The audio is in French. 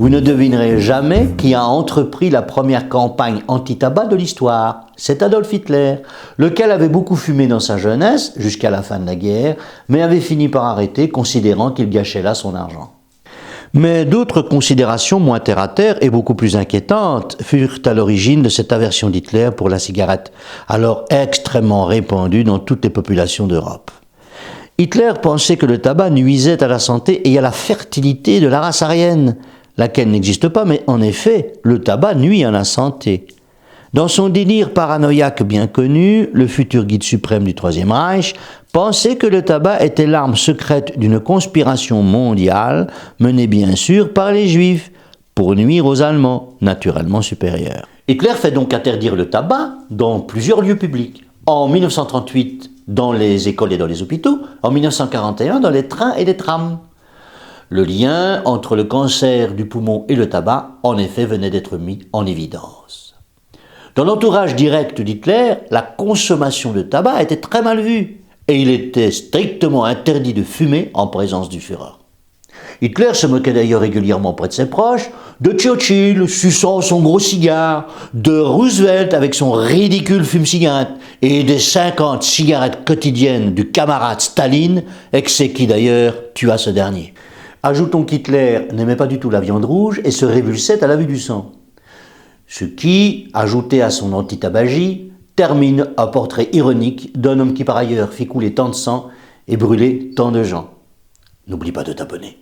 Vous ne devinerez jamais qui a entrepris la première campagne anti-tabac de l'histoire. C'est Adolf Hitler, lequel avait beaucoup fumé dans sa jeunesse, jusqu'à la fin de la guerre, mais avait fini par arrêter, considérant qu'il gâchait là son argent. Mais d'autres considérations moins terre-à-terre et beaucoup plus inquiétantes furent à l'origine de cette aversion d'Hitler pour la cigarette, alors extrêmement répandue dans toutes les populations d'Europe. Hitler pensait que le tabac nuisait à la santé et à la fertilité de la race aryenne, laquelle n'existe pas, mais en effet, le tabac nuit à la santé. Dans son délire paranoïaque bien connu, le futur guide suprême du Troisième Reich pensait que le tabac était l'arme secrète d'une conspiration mondiale menée bien sûr par les Juifs pour nuire aux Allemands, naturellement supérieurs. Hitler fait donc interdire le tabac dans plusieurs lieux publics. En 1938, dans les écoles et dans les hôpitaux. En 1941, dans les trains et les trams. Le lien entre le cancer du poumon et le tabac, en effet, venait d'être mis en évidence. Dans l'entourage direct d'Hitler, la consommation de tabac était très mal vue et il était strictement interdit de fumer en présence du Führer. Hitler se moquait d'ailleurs régulièrement près de ses proches, de Churchill suçant son gros cigare, de Roosevelt avec son ridicule fume-cigarette et des 50 cigarettes quotidiennes du camarade Staline, excès qui d'ailleurs tua ce dernier. Ajoutons qu'Hitler n'aimait pas du tout la viande rouge et se révulsait à la vue du sang. Ce qui, ajouté à son antitabagie, termine un portrait ironique d'un homme qui par ailleurs fit couler tant de sang et brûler tant de gens. N'oublie pas de t'abonner.